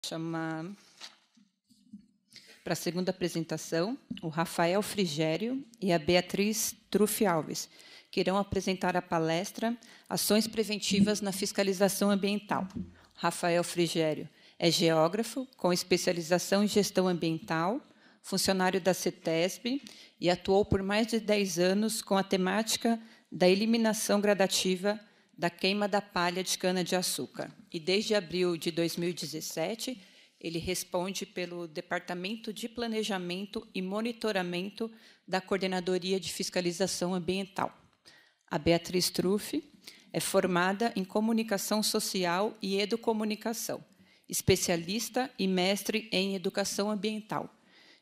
Chamar para a segunda apresentação o Rafael Frigério e a Beatriz Truffi Alves, que irão apresentar a palestra Ações Preventivas na Fiscalização Ambiental. Rafael Frigério é geógrafo com especialização em gestão ambiental, funcionário da CETESB e atuou por mais de 10 anos com a temática da eliminação gradativa da queima da palha de cana-de-açúcar. E, desde abril de 2017, ele responde pelo Departamento de Planejamento e Monitoramento da Coordenadoria de Fiscalização Ambiental. A Beatriz Truffi é formada em Comunicação Social e Educomunicação, especialista e mestre em Educação Ambiental,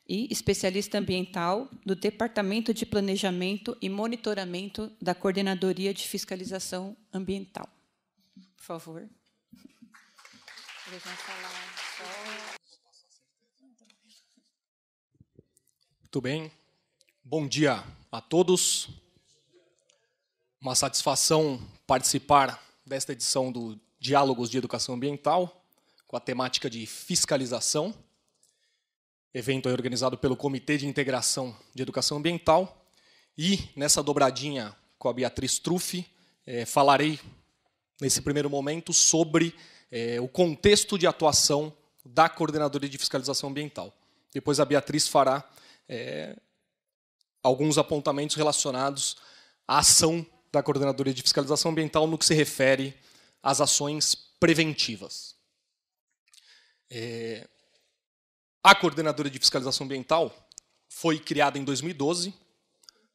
e especialista ambiental do Departamento de Planejamento e Monitoramento da Coordenadoria de Fiscalização Ambiental. Por favor. Eles vão falar só... Muito bem. Bom dia a todos. Uma satisfação participar desta edição do Diálogos de Educação Ambiental, com a temática de fiscalização. Evento é organizado pelo Comitê de Integração de Educação Ambiental. E, nessa dobradinha com a Beatriz Truffi, falarei, nesse primeiro momento, sobre o contexto de atuação da Coordenadoria de Fiscalização Ambiental. Depois a Beatriz fará alguns apontamentos relacionados à ação da Coordenadoria de Fiscalização Ambiental no que se refere às ações preventivas. A Coordenadoria de Fiscalização Ambiental foi criada em 2012,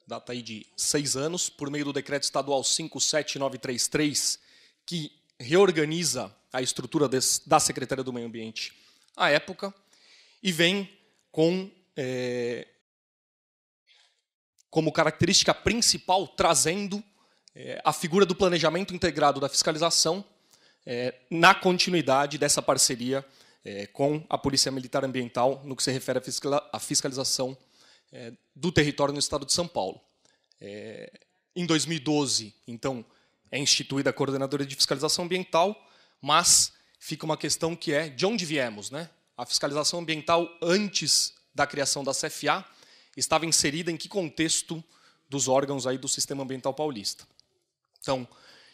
data aí de 6 anos, por meio do Decreto Estadual 57933, que reorganiza a estrutura da Secretaria do Meio Ambiente à época, e vem com, como característica principal, trazendo a figura do planejamento integrado da fiscalização na continuidade dessa parceria com a Polícia Militar Ambiental, no que se refere à fiscalização do território no estado de São Paulo. Em 2012, então, é instituída a Coordenadoria de Fiscalização Ambiental, mas fica uma questão que é de onde viemos, né? A fiscalização ambiental, antes da criação da CFA, estava inserida em que contexto dos órgãos aí do Sistema Ambiental Paulista? Então,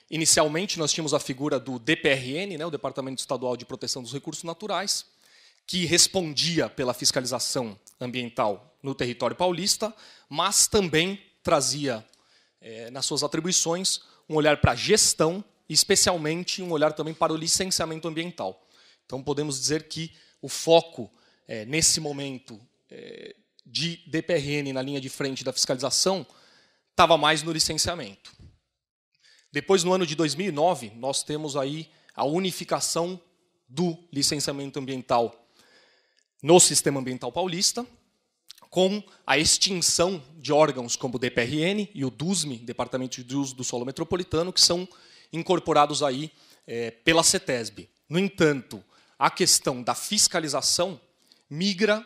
inicialmente, nós tínhamos a figura do DPRN, né, o Departamento Estadual de Proteção dos Recursos Naturais, que respondia pela fiscalização ambiental no território paulista, mas também trazia, nas suas atribuições, um olhar para a gestão, e especialmente um olhar também para o licenciamento ambiental. Então, podemos dizer que o foco, nesse momento, de DPRN na linha de frente da fiscalização, estava mais no licenciamento. Depois, no ano de 2009, nós temos aí a unificação do licenciamento ambiental no Sistema Ambiental Paulista, com a extinção de órgãos como o DPRN e o DUSM, Departamento de Uso do Solo Metropolitano, que são incorporados aí pela CETESB. No entanto, a questão da fiscalização migra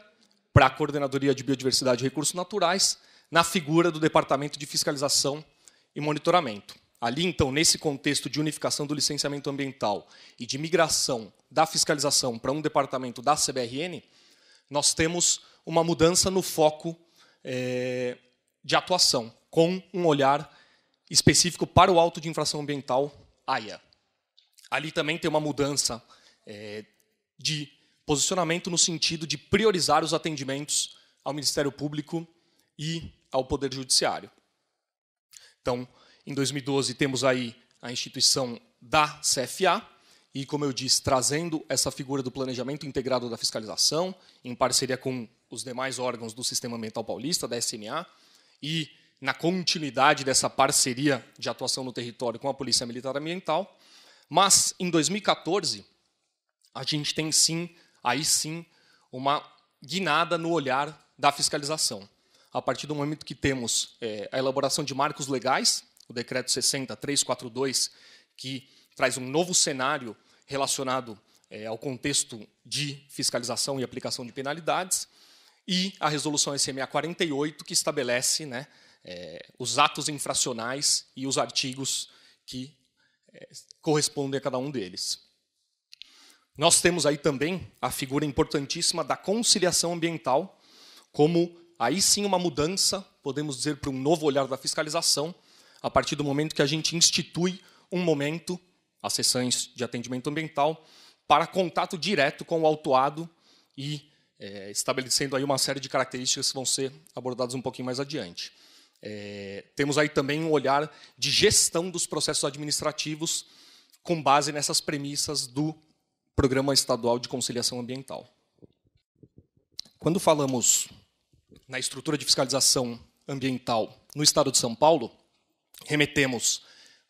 para a Coordenadoria de Biodiversidade e Recursos Naturais, na figura do Departamento de Fiscalização e Monitoramento. Ali, então, nesse contexto de unificação do licenciamento ambiental e de migração da fiscalização para um departamento da CBRN, nós temos uma mudança no foco de atuação, com um olhar específico para o auto de infração ambiental, AIA. Ali também tem uma mudança de posicionamento no sentido de priorizar os atendimentos ao Ministério Público e ao Poder Judiciário. Então, em 2012, temos aí a instituição da CFA, e, como eu disse, trazendo essa figura do planejamento integrado da fiscalização, em parceria com os demais órgãos do Sistema Ambiental Paulista, da SMA, e na continuidade dessa parceria de atuação no território com a Polícia Militar Ambiental. Mas, em 2014, a gente tem aí sim, uma guinada no olhar da fiscalização. A partir do momento que temos a elaboração de marcos legais, o Decreto 60.342, que traz um novo cenário relacionado ao contexto de fiscalização e aplicação de penalidades, e a Resolução SMA 48, que estabelece, né, os atos infracionais e os artigos que correspondem a cada um deles. Nós temos aí também a figura importantíssima da conciliação ambiental, como aí sim uma mudança, podemos dizer, para um novo olhar da fiscalização, a partir do momento que a gente institui um momento, as sessões de atendimento ambiental, para contato direto com o autuado e estabelecendo aí uma série de características que vão ser abordadas um pouquinho mais adiante. Temos aí também um olhar de gestão dos processos administrativos com base nessas premissas do Programa Estadual de Conciliação Ambiental. Quando falamos na estrutura de fiscalização ambiental no Estado de São Paulo, remetemos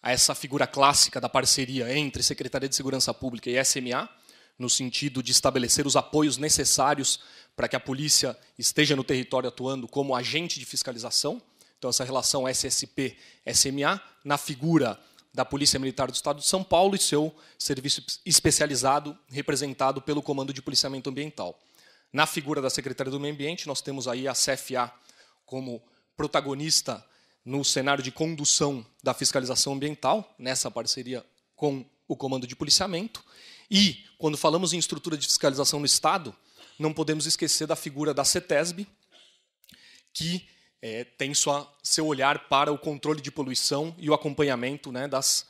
a essa figura clássica da parceria entre Secretaria de Segurança Pública e SMA, no sentido de estabelecer os apoios necessários para que a polícia esteja no território atuando como agente de fiscalização. Então, essa relação SSP-SMA, na figura da Polícia Militar do Estado de São Paulo e seu serviço especializado, representado pelo Comando de Policiamento Ambiental. Na figura da Secretaria do Meio Ambiente, nós temos aí a CFA como protagonista no cenário de condução da fiscalização ambiental, nessa parceria com o Comando de Policiamento. E, quando falamos em estrutura de fiscalização no Estado, não podemos esquecer da figura da CETESB, que tem seu olhar para o controle de poluição e o acompanhamento, né, das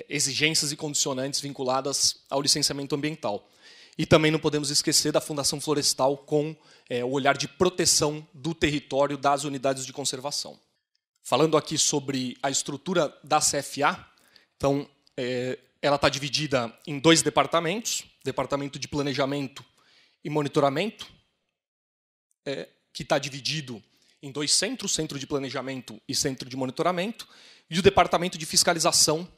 exigências e condicionantes vinculadas ao licenciamento ambiental. E também não podemos esquecer da Fundação Florestal com o olhar de proteção do território das unidades de conservação. Falando aqui sobre a estrutura da CFA, então, ela está dividida em 2 departamentos, Departamento de Planejamento e Monitoramento, que está dividido em 2 centros, Centro de Planejamento e Centro de Monitoramento, e o Departamento de Fiscalização,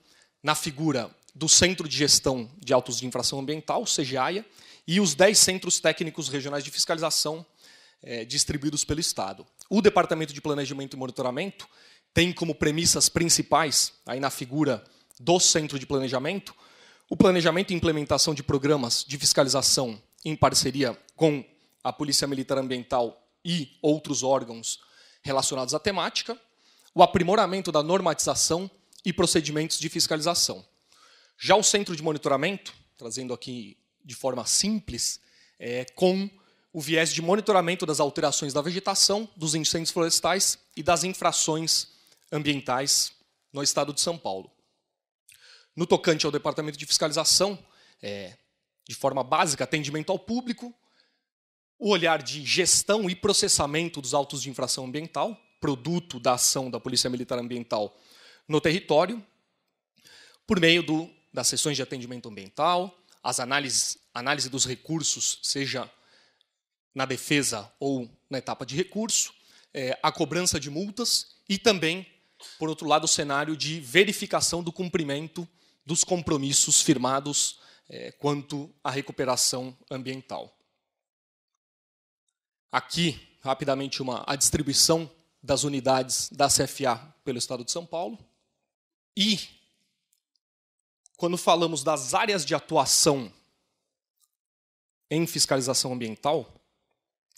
na figura do Centro de Gestão de Autos de Infração Ambiental, CGAIA, e os 10 Centros Técnicos Regionais de Fiscalização distribuídos pelo Estado. O Departamento de Planejamento e Monitoramento tem como premissas principais, aí na figura do Centro de Planejamento, o planejamento e implementação de programas de fiscalização em parceria com a Polícia Militar Ambiental e outros órgãos relacionados à temática, o aprimoramento da normatização e procedimentos de fiscalização. Já o Centro de Monitoramento, trazendo aqui de forma simples, com o viés de monitoramento das alterações da vegetação, dos incêndios florestais e das infrações ambientais no Estado de São Paulo. No tocante ao Departamento de Fiscalização, de forma básica, atendimento ao público, o olhar de gestão e processamento dos autos de infração ambiental, produto da ação da Polícia Militar Ambiental no território, por meio das sessões de atendimento ambiental, as análise dos recursos, seja na defesa ou na etapa de recurso, a cobrança de multas e também, por outro lado, o cenário de verificação do cumprimento dos compromissos firmados quanto à recuperação ambiental. Aqui, rapidamente, a distribuição das unidades da CFA pelo Estado de São Paulo. E, quando falamos das áreas de atuação em fiscalização ambiental,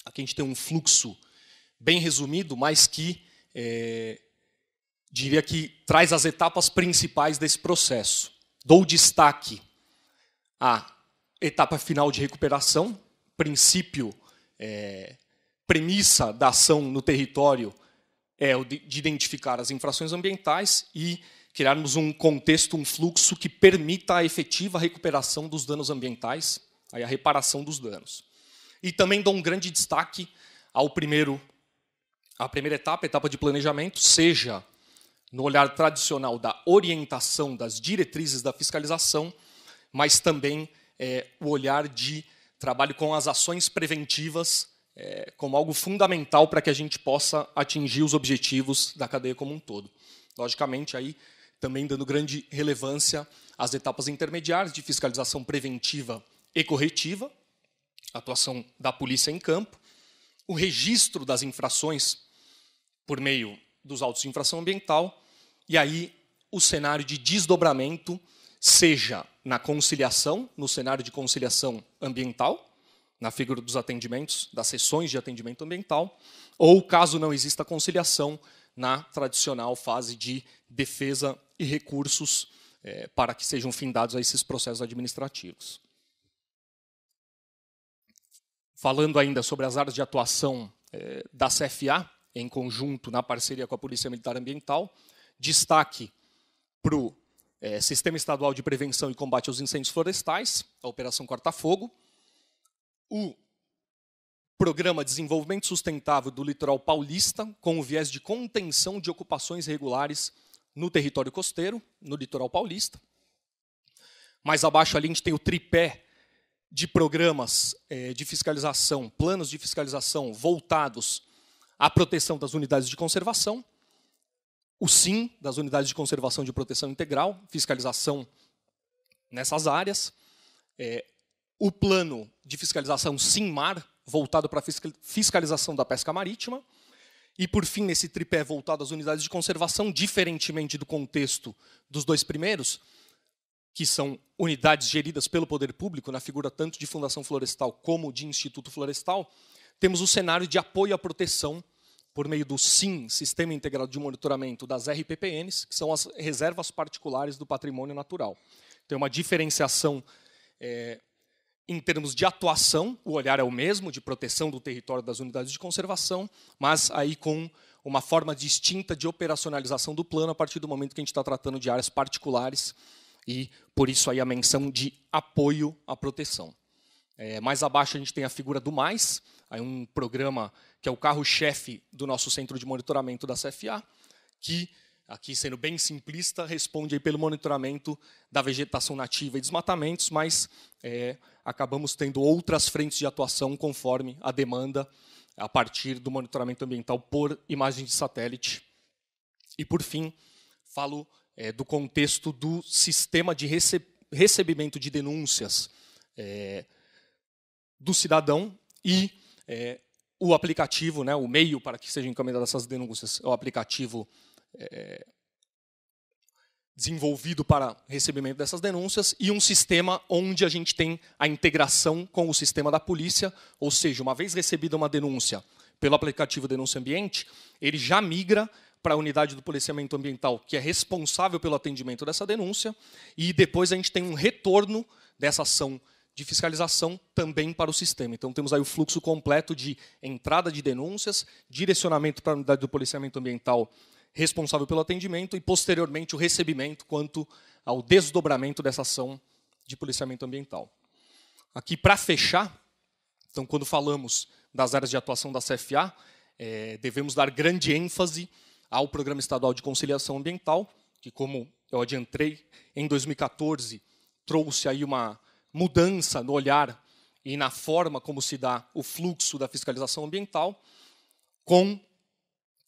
aqui a gente tem um fluxo bem resumido, mas que diria que traz as etapas principais desse processo. Dou destaque à etapa final de recuperação, princípio, premissa da ação no território é o de identificar as infrações ambientais e criarmos um contexto, um fluxo que permita a efetiva recuperação dos danos ambientais, aí a reparação dos danos. E também dou um grande destaque à primeira etapa, a etapa de planejamento, seja no olhar tradicional da orientação das diretrizes da fiscalização, mas também o olhar de trabalho com as ações preventivas como algo fundamental para que a gente possa atingir os objetivos da cadeia como um todo. Logicamente, aí também dando grande relevância às etapas intermediárias de fiscalização preventiva e corretiva, atuação da polícia em campo, o registro das infrações por meio dos autos de infração ambiental, e aí o cenário de desdobramento, seja na conciliação, no cenário de conciliação ambiental, na figura dos atendimentos, das sessões de atendimento ambiental, ou, caso não exista conciliação, na tradicional fase de defesa e recursos para que sejam findados a esses processos administrativos. Falando ainda sobre as áreas de atuação da CFA, em conjunto, na parceria com a Polícia Militar Ambiental, destaque para o Sistema Estadual de Prevenção e Combate aos Incêndios Florestais, a Operação Corta-Fogo, o Programa de Desenvolvimento Sustentável do Litoral Paulista, com o viés de contenção de ocupações irregulares no território costeiro, no litoral paulista. Mais abaixo ali a gente tem o tripé de programas de fiscalização, planos de fiscalização voltados à proteção das unidades de conservação, o SIM, das unidades de conservação de proteção integral, fiscalização nessas áreas, o plano de fiscalização SIM-MAR, voltado para a fiscalização da pesca marítima, e, por fim, nesse tripé voltado às unidades de conservação, diferentemente do contexto dos dois primeiros, que são unidades geridas pelo poder público, na figura tanto de Fundação Florestal como de Instituto Florestal, temos o cenário de apoio à proteção por meio do SIM, Sistema Integrado de Monitoramento das RPPNs, que são as reservas particulares do patrimônio natural. Tem uma diferenciação em termos de atuação, o olhar é o mesmo, de proteção do território das unidades de conservação, mas aí com uma forma distinta de operacionalização do plano a partir do momento que a gente está tratando de áreas particulares e, por isso, aí a menção de apoio à proteção. Mais abaixo a gente tem a figura do MAIS, aí um programa que é o carro-chefe do nosso centro de monitoramento da CFA, que, aqui sendo bem simplista, responde aí pelo monitoramento da vegetação nativa e desmatamentos, mas acabamos tendo outras frentes de atuação conforme a demanda a partir do monitoramento ambiental por imagem de satélite. E, por fim, falo do contexto do sistema de recebimento de denúncias do cidadão e o aplicativo, né, o meio para que sejam encaminhadas essas denúncias, é o aplicativo desenvolvido para recebimento dessas denúncias e um sistema onde a gente tem a integração com o sistema da polícia, ou seja, uma vez recebida uma denúncia pelo aplicativo Denúncia Ambiente, ele já migra para a unidade do policiamento ambiental, que é responsável pelo atendimento dessa denúncia, e depois a gente tem um retorno dessa ação de fiscalização também para o sistema. Então, temos aí o fluxo completo de entrada de denúncias, direcionamento para a unidade do policiamento ambiental responsável pelo atendimento e, posteriormente, o recebimento quanto ao desdobramento dessa ação de policiamento ambiental. Aqui, para fechar, então, quando falamos das áreas de atuação da CFA, devemos dar grande ênfase ao Programa Estadual de Conciliação Ambiental, que, como eu adiantei, em 2014, trouxe aí uma mudança no olhar e na forma como se dá o fluxo da fiscalização ambiental, com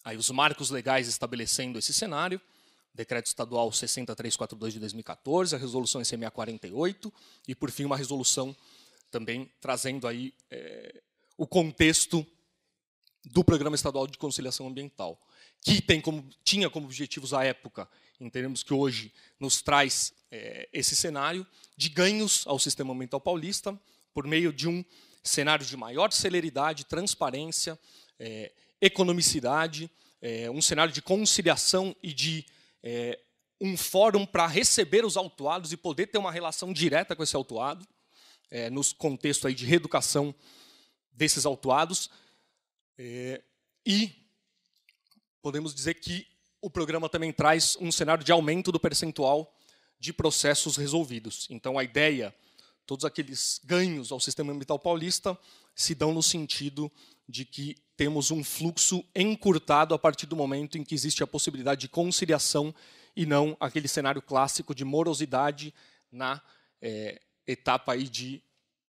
aí os marcos legais estabelecendo esse cenário, Decreto Estadual 60342 de 2014, a Resolução SMA 48, e, por fim, uma resolução também trazendo aí o contexto do Programa Estadual de Conciliação Ambiental, que tinha como objetivos à época, entendemos que hoje nos traz esse cenário de ganhos ao sistema ambiental paulista por meio de um cenário de maior celeridade, transparência, economicidade, um cenário de conciliação e de um fórum para receber os autuados e poder ter uma relação direta com esse autuado, nos contextos aí de reeducação desses autuados. E podemos dizer que o programa também traz um cenário de aumento do percentual de processos resolvidos. Então, a ideia, todos aqueles ganhos ao sistema ambiental paulista se dão no sentido de que temos um fluxo encurtado a partir do momento em que existe a possibilidade de conciliação e não aquele cenário clássico de morosidade na etapa aí de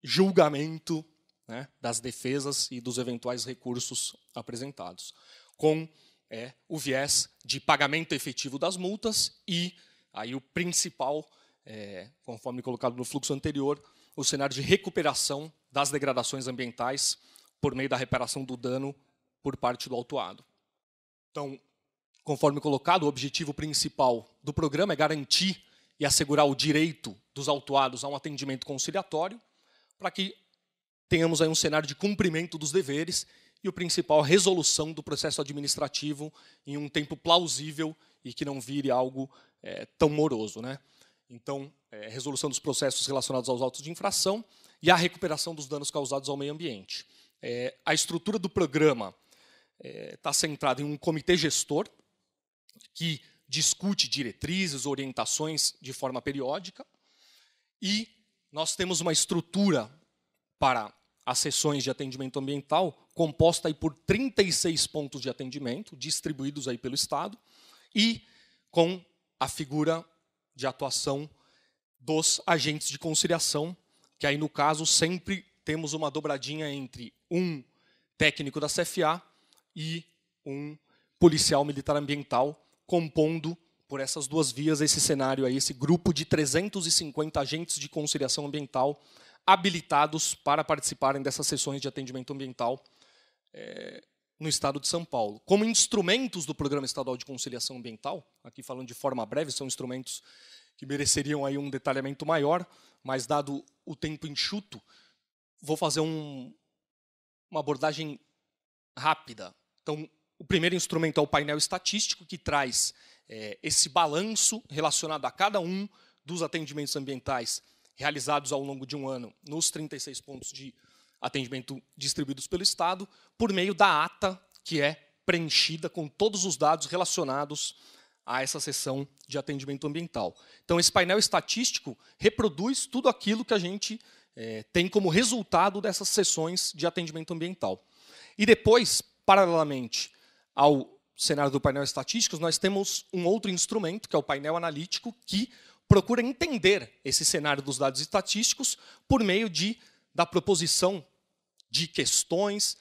julgamento, né, das defesas e dos eventuais recursos apresentados, com o viés de pagamento efetivo das multas e aí o principal, conforme colocado no fluxo anterior, o cenário de recuperação das degradações ambientais por meio da reparação do dano por parte do autuado. Então, conforme colocado, o objetivo principal do programa é garantir e assegurar o direito dos autuados a um atendimento conciliatório, para que tenhamos aí um cenário de cumprimento dos deveres e o principal, a resolução do processo administrativo em um tempo plausível e que não vire algo tão moroso, né? Então, resolução dos processos relacionados aos autos de infração e a recuperação dos danos causados ao meio ambiente. A estrutura do programa está centrada em um comitê gestor que discute diretrizes, orientações de forma periódica, e nós temos uma estrutura para as sessões de atendimento ambiental composta aí por 36 pontos de atendimento, distribuídos aí pelo Estado, e com a figura de atuação dos agentes de conciliação, que aí, no caso, sempre temos uma dobradinha entre um técnico da CFA e um policial militar ambiental, compondo, por essas duas vias, esse cenário aí, esse grupo de 350 agentes de conciliação ambiental habilitados para participarem dessas sessões de atendimento ambiental no Estado de São Paulo. Como instrumentos do Programa Estadual de Conciliação Ambiental, aqui falando de forma breve, são instrumentos que mereceriam aí um detalhamento maior, mas dado o tempo enxuto, vou fazer uma abordagem rápida. Então, o primeiro instrumento é o painel estatístico, que traz esse balanço relacionado a cada um dos atendimentos ambientais realizados ao longo de um ano nos 36 pontos de atendimento distribuídos pelo Estado, por meio da ata que é preenchida com todos os dados relacionados a essa sessão de atendimento ambiental. Então, esse painel estatístico reproduz tudo aquilo que a gente tem como resultado dessas sessões de atendimento ambiental. E depois, paralelamente ao cenário do painel estatístico, nós temos um outro instrumento, que é o painel analítico, que procura entender esse cenário dos dados estatísticos por meio da proposição de questões.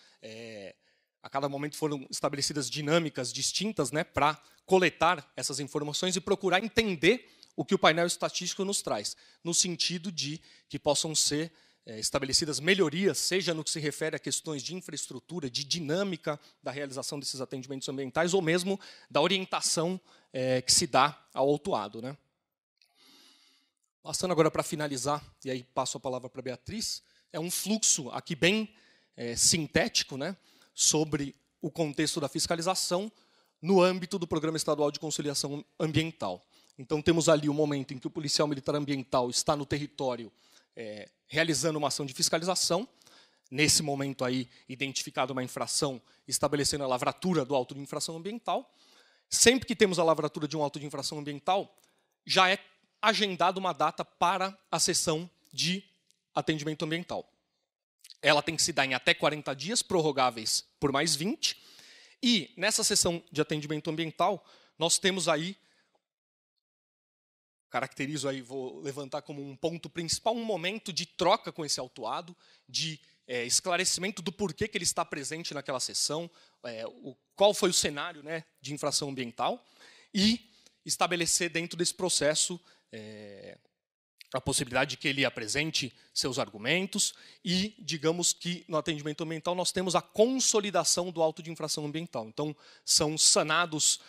A cada momento foram estabelecidas dinâmicas distintas, né, para coletar essas informações e procurar entender o que o painel estatístico nos traz, no sentido de que possam ser estabelecidas melhorias, seja no que se refere a questões de infraestrutura, de dinâmica da realização desses atendimentos ambientais, ou mesmo da orientação que se dá ao autuado, né? Passando agora para finalizar, e aí passo a palavra para a Beatriz, é um fluxo aqui bem sintético, né, sobre o contexto da fiscalização no âmbito do Programa Estadual de Conciliação Ambiental. Então, temos ali o momento em que o policial militar ambiental está no território realizando uma ação de fiscalização. Nesse momento, aí, identificada uma infração, estabelecendo a lavratura do auto de infração ambiental. Sempre que temos a lavratura de um auto de infração ambiental, já é agendada uma data para a sessão de atendimento ambiental. Ela tem que se dar em até 40 dias, prorrogáveis por mais 20. E, nessa sessão de atendimento ambiental, nós temos aí, caracterizo aí, vou levantar como um ponto principal, um momento de troca com esse autuado, de esclarecimento do porquê que ele está presente naquela sessão, qual foi o cenário, né, de infração ambiental, e estabelecer dentro desse processo a possibilidade de que ele apresente seus argumentos e, digamos que no atendimento ambiental nós temos a consolidação do auto de infração ambiental. Então, são sanados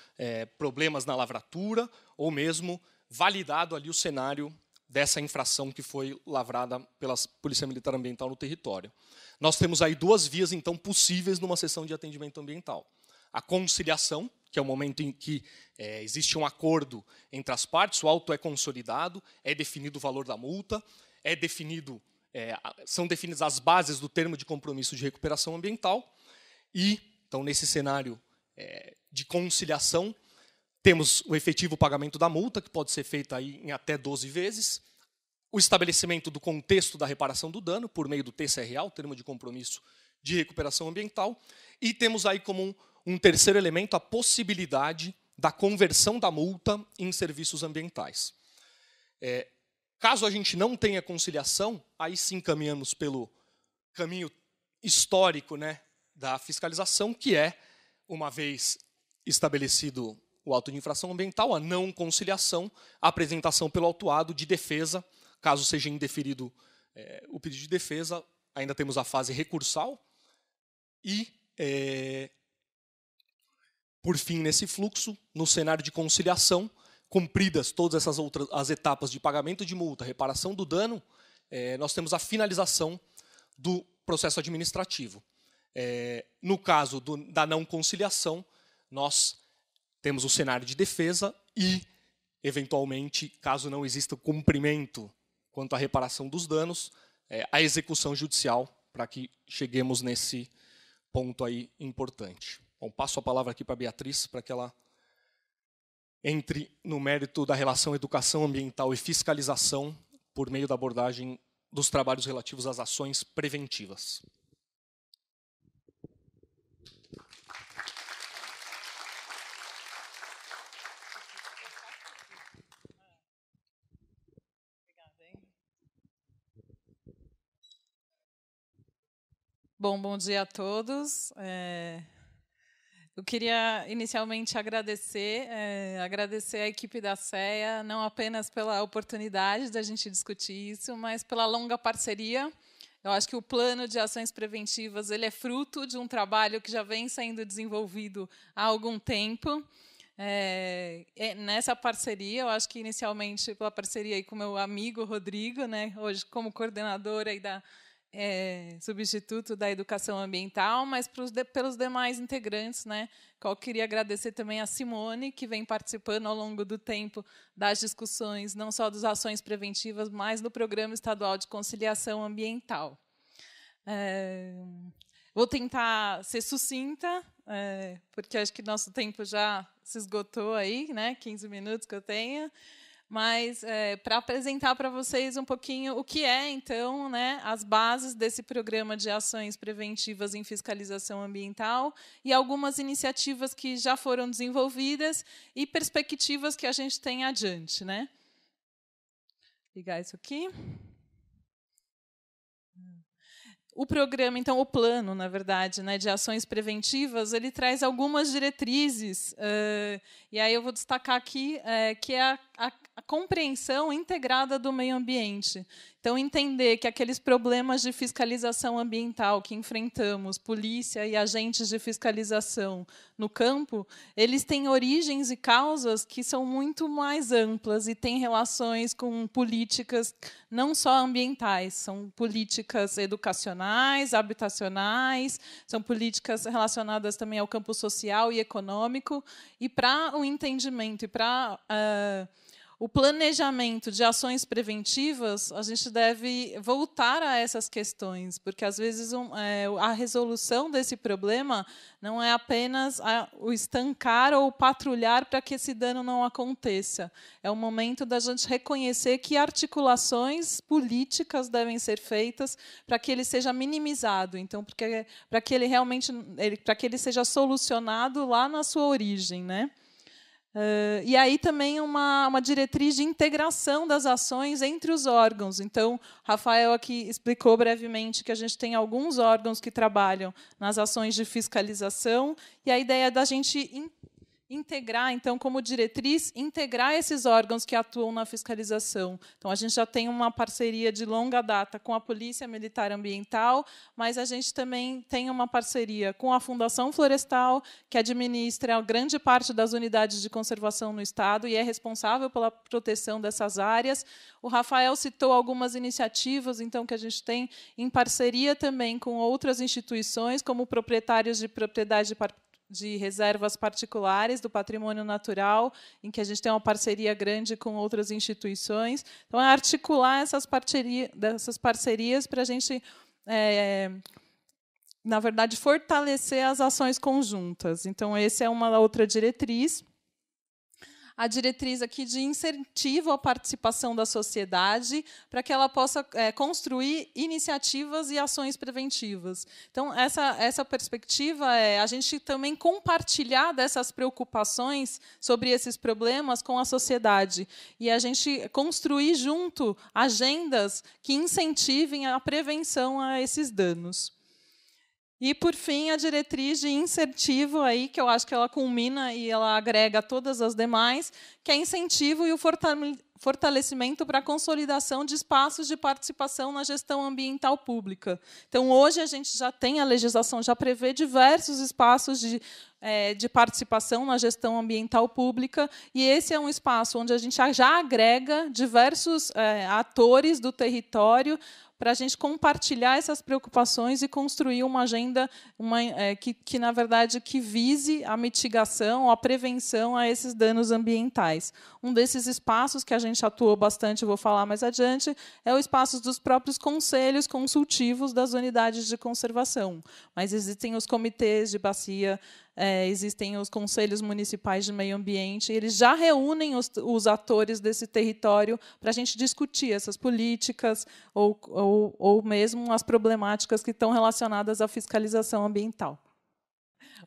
problemas na lavratura ou mesmo validado ali o cenário dessa infração que foi lavrada pela Polícia Militar Ambiental no território. Nós temos aí duas vias, então, possíveis numa sessão de atendimento ambiental. A conciliação, que é o momento em que existe um acordo entre as partes, o auto é consolidado, é definido o valor da multa, são definidas as bases do termo de compromisso de recuperação ambiental, e, então, nesse cenário de conciliação, temos o efetivo pagamento da multa, que pode ser feito aí em até 12 vezes, o estabelecimento do contexto da reparação do dano, por meio do TCRA, o termo de compromisso de recuperação ambiental, e temos aí como um terceiro elemento a possibilidade da conversão da multa em serviços ambientais. Caso a gente não tenha conciliação, aí sim caminhamos pelo caminho histórico, né, da fiscalização, que é, uma vez estabelecido o auto de infração ambiental, a não conciliação, a apresentação pelo autuado de defesa, caso seja indeferido o pedido de defesa, ainda temos a fase recursal e, por fim, nesse fluxo, no cenário de conciliação, cumpridas todas essas outras as etapas de pagamento de multa, reparação do dano, nós temos a finalização do processo administrativo. No caso da não conciliação, nós temos o cenário de defesa e, eventualmente, caso não exista cumprimento quanto à reparação dos danos, a execução judicial, para que cheguemos nesse ponto aí importante. Bom, passo a palavra aqui para a Beatriz, para que ela entre no mérito da relação educação ambiental e fiscalização por meio da abordagem dos trabalhos relativos às ações preventivas. Bom dia a todos. Eu queria inicialmente agradecer a equipe da CEA, não apenas pela oportunidade da gente discutir isso, mas pela longa parceria. Eu acho que o plano de ações preventivas ele é fruto de um trabalho que já vem sendo desenvolvido há algum tempo. Nessa parceria, eu acho que inicialmente pela parceria aí com o meu amigo Rodrigo, né, hoje como coordenadora aí substituto da educação ambiental, mas pelos demais integrantes, né? Eu queria agradecer também a Simone, que vem participando ao longo do tempo das discussões, não só das ações preventivas, mas do Programa Estadual de Conciliação Ambiental. Vou tentar ser sucinta, porque acho que nosso tempo já se esgotou aí, né? 15 minutos que eu tenho. Mas para apresentar para vocês um pouquinho o que é, então, né, as bases desse programa de ações preventivas em fiscalização ambiental e algumas iniciativas que já foram desenvolvidas e perspectivas que a gente tem adiante, né? Vou ligar isso aqui. O programa, então, o plano, na verdade, né, de ações preventivas, ele traz algumas diretrizes, e aí eu vou destacar aqui que é a compreensão integrada do meio ambiente. Então, entender que aqueles problemas de fiscalização ambiental que enfrentamos, polícia e agentes de fiscalização no campo, eles têm origens e causas que são muito mais amplas e têm relações com políticas não só ambientais, são políticas educacionais, habitacionais, são políticas relacionadas também ao campo social e econômico. E para o entendimento e para o planejamento de ações preventivas, a gente deve voltar a essas questões, porque, às vezes, a resolução desse problema não é apenas o estancar ou patrulhar para que esse dano não aconteça. É o momento da gente reconhecer que articulações políticas devem ser feitas para que ele seja minimizado, então, para que ele realmente para que ele seja solucionado lá na sua origem, né? E aí também uma diretriz de integração das ações entre os órgãos. Então, Rafael aqui explicou brevemente que a gente tem alguns órgãos que trabalham nas ações de fiscalização, e a ideia é da gente integrar, então, como diretriz, integrar esses órgãos que atuam na fiscalização. Então, a gente já tem uma parceria de longa data com a Polícia Militar Ambiental, mas a gente também tem uma parceria com a Fundação Florestal, que administra grande parte das unidades de conservação no Estado e é responsável pela proteção dessas áreas. O Rafael citou algumas iniciativas, então, que a gente tem em parceria também com outras instituições, como proprietários de propriedade de reservas particulares do patrimônio natural, em que a gente tem uma parceria grande com outras instituições. Então, é articular essas parcerias para a gente, na verdade, fortalecer as ações conjuntas. Então, essa é uma outra diretriz. A diretriz aqui de incentivo à participação da sociedade para que ela possa construir iniciativas e ações preventivas. Então, essa perspectiva é a gente também compartilhar dessas preocupações sobre esses problemas com a sociedade e a gente construir junto agendas que incentivem a prevenção a esses danos. E, por fim, a diretriz de incentivo, aí, que eu acho que ela culmina e ela agrega todas as demais, que é incentivo e o fortalecimento para a consolidação de espaços de participação na gestão ambiental pública. Então, hoje, a gente já tem, a legislação já prevê diversos espaços de participação na gestão ambiental pública, e esse é um espaço onde a gente já agrega diversos atores do território para a gente compartilhar essas preocupações e construir uma agenda que, na verdade, que vise a mitigação, a prevenção a esses danos ambientais. Um desses espaços que a gente atuou bastante, eu vou falar mais adiante, é o espaço dos próprios conselhos consultivos das unidades de conservação. Mas existem os comitês de bacia, existem os conselhos municipais de meio ambiente, e eles já reúnem os atores desse território para a gente discutir essas políticas ou mesmo as problemáticas que estão relacionadas à fiscalização ambiental.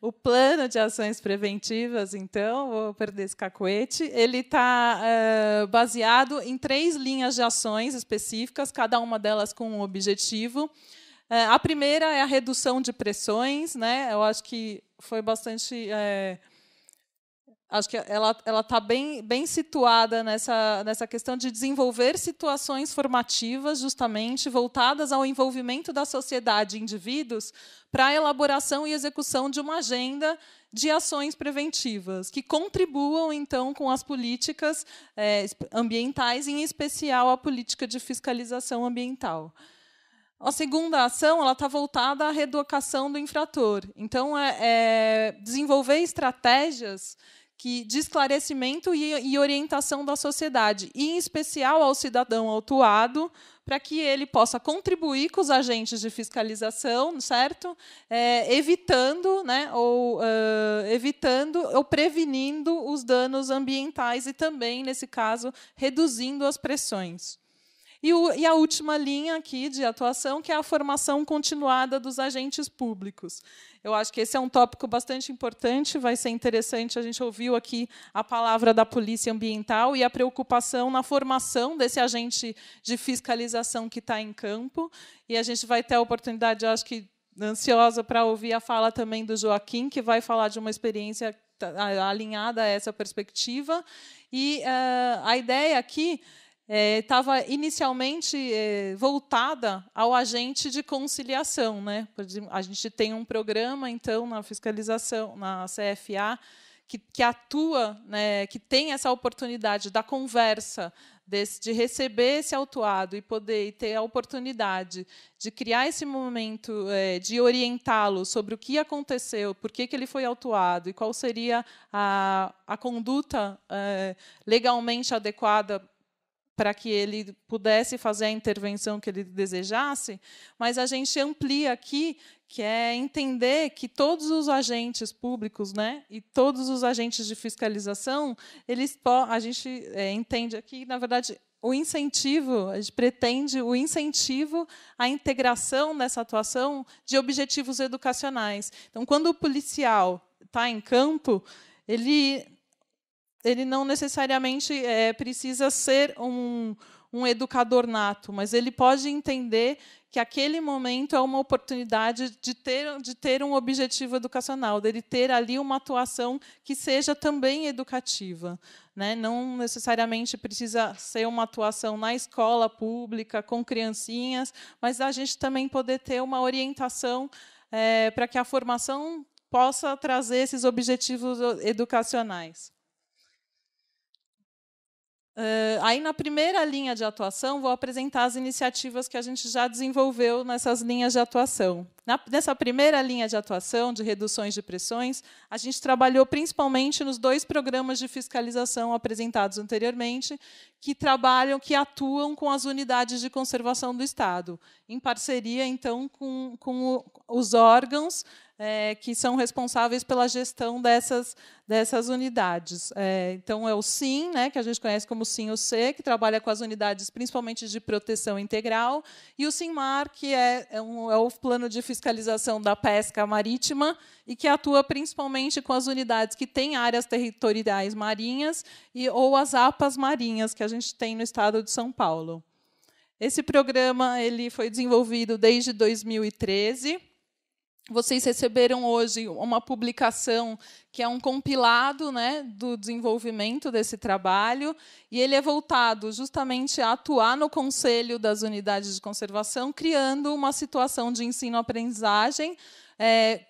O plano de ações preventivas, então, vou perder esse cacuete, ele está baseado em 3 linhas de ações específicas, cada uma delas com um objetivo. A primeira é a redução de pressões, né? Eu acho que foi bastante... acho que ela está bem situada nessa questão de desenvolver situações formativas, justamente, voltadas ao envolvimento da sociedade e indivíduos para a elaboração e execução de uma agenda de ações preventivas, que contribuam, então, com as políticas ambientais, em especial a política de fiscalização ambiental. A segunda ação está voltada à reeducação do infrator. Então, desenvolver estratégias de esclarecimento e orientação da sociedade, e, em especial, ao cidadão autuado, para que ele possa contribuir com os agentes de fiscalização, certo? Evitando, né, evitando ou prevenindo os danos ambientais e também, nesse caso, reduzindo as pressões. E a última linha aqui de atuação, que é a formação continuada dos agentes públicos. Eu acho que esse é um tópico bastante importante, vai ser interessante, a gente ouviu aqui a palavra da Polícia Ambiental e a preocupação na formação desse agente de fiscalização que está em campo. E a gente vai ter a oportunidade, eu acho que ansiosa para ouvir a fala também do Joaquim, que vai falar de uma experiência alinhada a essa perspectiva. E a ideia aqui estava inicialmente voltada ao agente de conciliação, né? A gente tem um programa, então, na fiscalização, na CFA, que atua, né, que tem essa oportunidade da conversa, de receber esse autuado e poder ter a oportunidade de criar esse momento, de orientá-lo sobre o que aconteceu, por que ele foi autuado e qual seria a conduta legalmente adequada para que ele pudesse fazer a intervenção que ele desejasse, mas a gente amplia aqui, que é entender que todos os agentes públicos, né, e todos os agentes de fiscalização, a gente entende aqui, na verdade, o incentivo, a gente pretende o incentivo à integração nessa atuação de objetivos educacionais. Então, quando o policial está em campo, ele não necessariamente precisa ser um educador nato, mas ele pode entender que aquele momento é uma oportunidade de ter um objetivo educacional, dele ter ali uma atuação que seja também educativa, né? Não necessariamente precisa ser uma atuação na escola pública, com criancinhas, mas a gente também poder ter uma orientação para que a formação possa trazer esses objetivos educacionais. Aí, na primeira linha de atuação, vou apresentar as iniciativas que a gente já desenvolveu nessas linhas de atuação. Nessa primeira linha de atuação, de reduções de pressões, a gente trabalhou principalmente nos 2 programas de fiscalização apresentados anteriormente, que atuam com as unidades de conservação do Estado, em parceria, então, com os órgãos que são responsáveis pela gestão dessas unidades. Então, é o SIM, né, que a gente conhece como SIM-UC, que trabalha com as unidades principalmente de proteção integral, e o SIMAR, que é o plano de fiscalização da pesca marítima, e que atua principalmente com as unidades que têm áreas territoriais marinhas ou as APAs marinhas, que a gente tem no estado de São Paulo. Esse programa foi desenvolvido desde 2013, Vocês receberam hoje uma publicação que é um compilado, né, do desenvolvimento desse trabalho, e ele é voltado justamente a atuar no conselho das unidades de conservação, criando uma situação de ensino-aprendizagem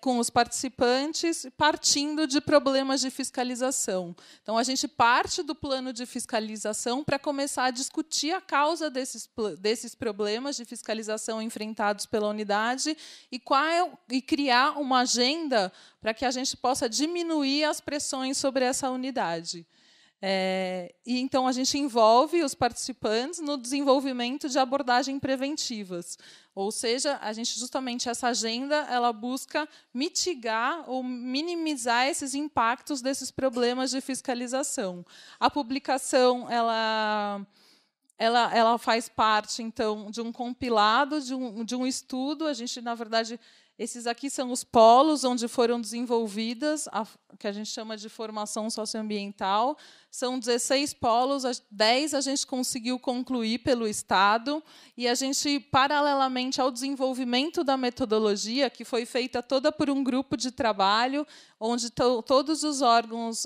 com os participantes, partindo de problemas de fiscalização. Então, a gente parte do plano de fiscalização para começar a discutir a causa desses problemas de fiscalização enfrentados pela unidade e criar uma agenda para que a gente possa diminuir as pressões sobre essa unidade. E então a gente envolve os participantes no desenvolvimento de abordagens preventivas, ou seja, a gente justamente essa agenda ela busca mitigar ou minimizar esses impactos desses problemas de fiscalização. A publicação ela faz parte então de um compilado de um estudo. A gente na verdade esses aqui são os polos onde foram desenvolvidas, que a gente chama de formação socioambiental. São 16 polos, 10 a gente conseguiu concluir pelo Estado, e a gente, paralelamente ao desenvolvimento da metodologia, que foi feita toda por um grupo de trabalho, onde todos os órgãos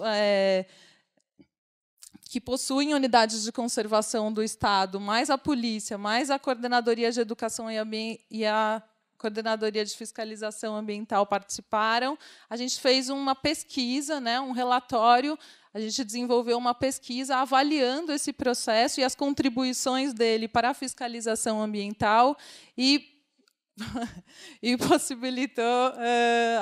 que possuem unidades de conservação do Estado, mais a polícia, mais a Coordenadoria de Educação e a Coordenadoria de Fiscalização Ambiental participaram. A gente fez uma pesquisa, um relatório, a gente desenvolveu uma pesquisa avaliando esse processo e as contribuições dele para a fiscalização ambiental e possibilitou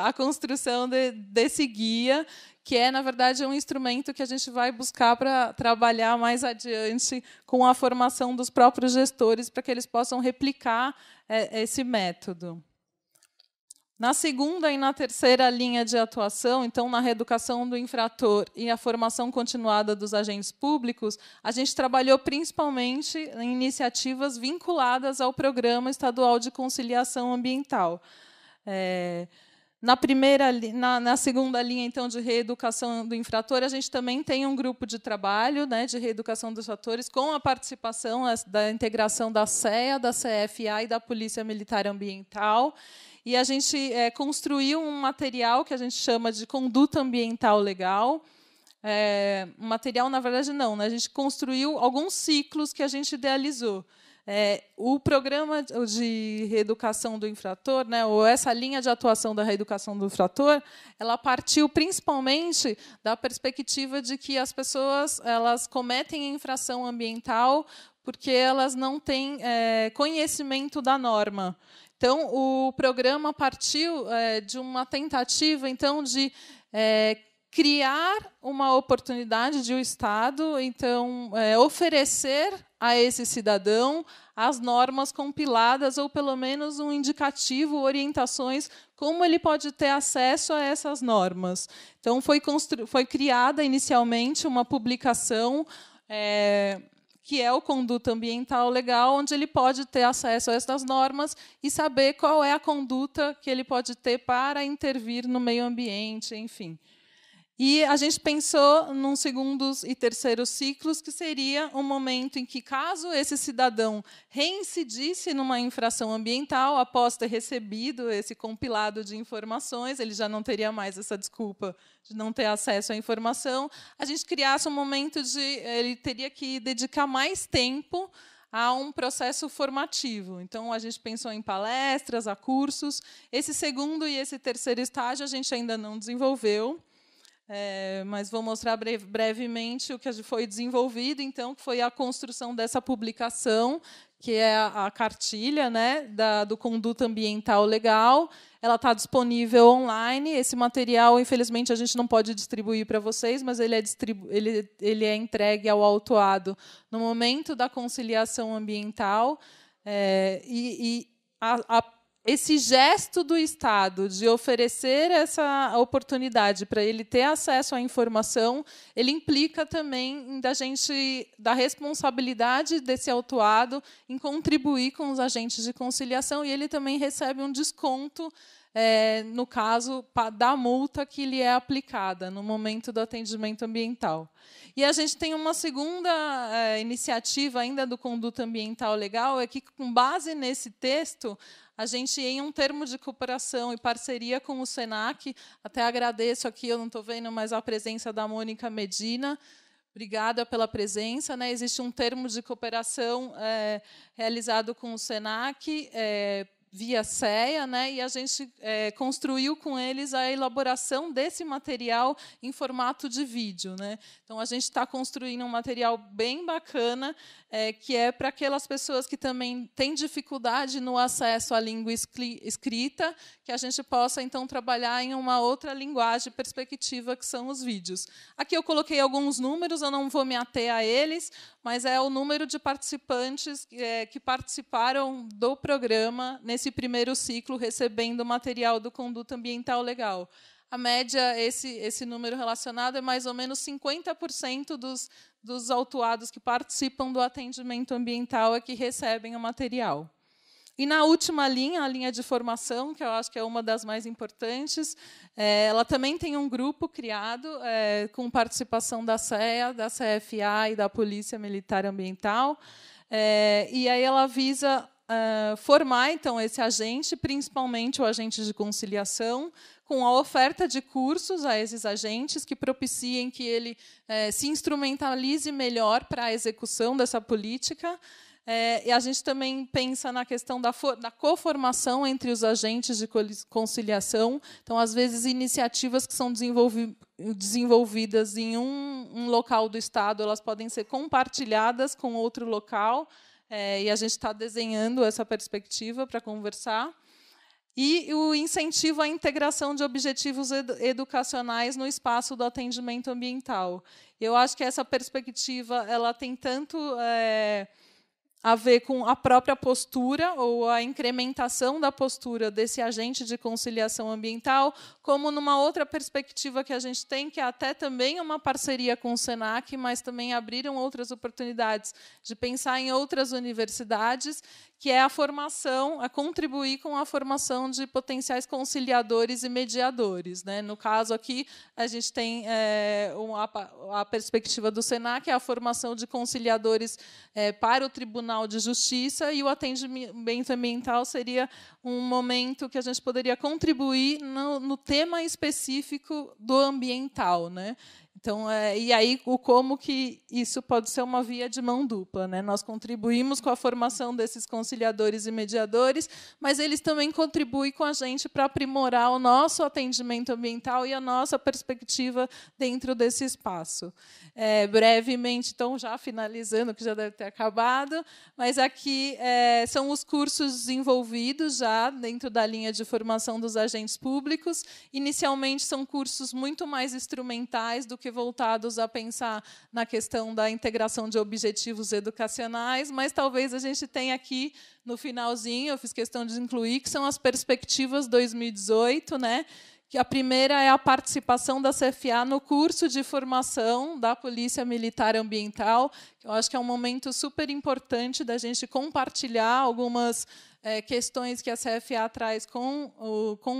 a construção desse guia, que é, na verdade, um instrumento que a gente vai buscar para trabalhar mais adiante com a formação dos próprios gestores, para que eles possam replicar esse método. Na segunda e na terceira linha de atuação, então, na reeducação do infrator e a formação continuada dos agentes públicos, a gente trabalhou principalmente em iniciativas vinculadas ao Programa Estadual de Conciliação Ambiental. Na segunda linha, então, de reeducação do infrator, a gente também tem um grupo de trabalho de reeducação dos fatores, com a participação da integração da CEA, da CFA e da Polícia Militar Ambiental. E a gente construiu um material que a gente chama de conduta ambiental legal. Material, na verdade, não. A gente construiu alguns ciclos que a gente idealizou. O programa de reeducação do infrator, ou essa linha de atuação da reeducação do infrator, ela partiu principalmente da perspectiva de que as pessoas elas cometem infração ambiental porque elas não têm conhecimento da norma. Então, o programa partiu de uma tentativa então de criar uma oportunidade de o Estado então oferecer a esse cidadão as normas compiladas, ou pelo menos um indicativo, orientações, como ele pode ter acesso a essas normas. Então, foi criada inicialmente uma publicação que é o Conduta Ambiental Legal, onde ele pode ter acesso a essas normas e saber qual é a conduta que ele pode ter para intervir no meio ambiente, enfim. E a gente pensou num segundos e terceiros ciclos, que seria um momento em que, caso esse cidadão reincidisse numa infração ambiental, após ter recebido esse compilado de informações, ele já não teria mais essa desculpa de não ter acesso à informação, a gente criasse um momento de ele teria que dedicar mais tempo a um processo formativo. Então, a gente pensou em palestras, a cursos. Esse segundo e esse terceiro estágio a gente ainda não desenvolveu, mas vou mostrar brevemente o que foi desenvolvido, então, que foi a construção dessa publicação, que é a cartilha do Conduta Ambiental Legal. Ela está disponível online. Esse material, infelizmente, a gente não pode distribuir para vocês, mas ele é entregue ao autuado no momento da conciliação ambiental. Esse gesto do Estado de oferecer essa oportunidade para ele ter acesso à informação, ele implica também da responsabilidade desse autuado em contribuir com os agentes de conciliação, e ele também recebe um desconto, no caso da multa que lhe é aplicada no momento do atendimento ambiental. E a gente tem uma segunda iniciativa ainda do Conduta Ambiental Legal, é que, com base nesse texto, a gente, em um termo de cooperação e parceria com o SENAC, até agradeço aqui, eu não estou vendo, mas a presença da Mônica Medina. Obrigada pela presença. Existe um termo de cooperação realizado com o SENAC, via CEA, né, e a gente construiu com eles a elaboração desse material em formato de vídeo, né. Então, a gente está construindo um material bem bacana, que é para aquelas pessoas que também têm dificuldade no acesso à língua escrita, que a gente possa, então, trabalhar em uma outra linguagem perspectiva, que são os vídeos. Aqui eu coloquei alguns números, eu não vou me ater a eles, mas é o número de participantes que participaram do programa nesse primeiro ciclo, recebendo material do Conduta Ambiental Legal. A média, esse número relacionado, é mais ou menos 50% dos autuados que participam do atendimento ambiental que recebem o material. E, na última linha, a linha de formação, que eu acho que é uma das mais importantes, ela também tem um grupo criado com participação da CEA, da CFA e da Polícia Militar Ambiental, e aí ela visa formar, então, esse agente, principalmente o agente de conciliação, com a oferta de cursos a esses agentes que propiciem que ele se instrumentalize melhor para a execução dessa política. E a gente também pensa na questão da coformação entre os agentes de conciliação. Então, às vezes, iniciativas que são desenvolvidas em um local do Estado, elas podem ser compartilhadas com outro local, e a gente está desenhando essa perspectiva para conversar. E o incentivo à integração de objetivos educacionais no espaço do atendimento ambiental. Eu acho que essa perspectiva ela tem tanto a ver com a própria postura ou a incrementação da postura desse agente de conciliação ambiental, como numa outra perspectiva que a gente tem, que é até também uma parceria com o SENAC, mas também abriram outras oportunidades de pensar em outras universidades, que é a formação, a contribuir com a formação de potenciais conciliadores e mediadores, né? No caso aqui, a gente tem a perspectiva do SENAC, que é a formação de conciliadores para o Tribunal de Justiça, e o atendimento ambiental seria um momento que a gente poderia contribuir no tema específico do ambiental, né? Então, e aí, como que isso pode ser uma via de mão dupla, né? Nós contribuímos com a formação desses conciliadores e mediadores, mas eles também contribuem com a gente para aprimorar o nosso atendimento ambiental e a nossa perspectiva dentro desse espaço. Brevemente, então, já finalizando, que já deve ter acabado, mas aqui são os cursos desenvolvidos já dentro da linha de formação dos agentes públicos. Inicialmente, são cursos muito mais instrumentais do que voltados a pensar na questão da integração de objetivos educacionais, mas talvez a gente tenha aqui, no finalzinho, eu fiz questão de incluir, que são as perspectivas 2018, né? Que a primeira é a participação da CFA no curso de formação da Polícia Militar Ambiental, que eu acho que é um momento super importante da gente compartilhar algumas questões que a CFA traz com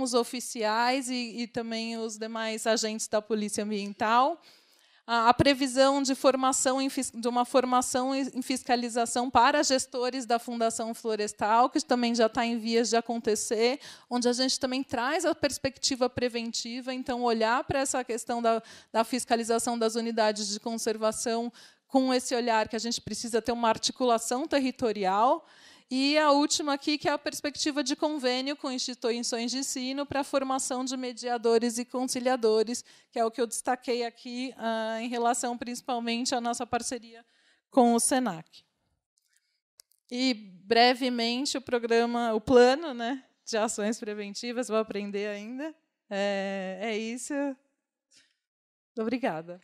os oficiais e também os demais agentes da Polícia Ambiental. A previsão de uma formação em fiscalização para gestores da Fundação Florestal, que também já está em vias de acontecer, onde a gente também traz a perspectiva preventiva, então, olhar para essa questão da fiscalização das unidades de conservação com esse olhar que a gente precisa ter uma articulação territorial. E a última aqui, que é a perspectiva de convênio com instituições de ensino para a formação de mediadores e conciliadores, que é o que eu destaquei aqui em relação, principalmente, à nossa parceria com o SENAC. E, brevemente, o plano, né, de ações preventivas, vou aprender ainda. É isso. Obrigada.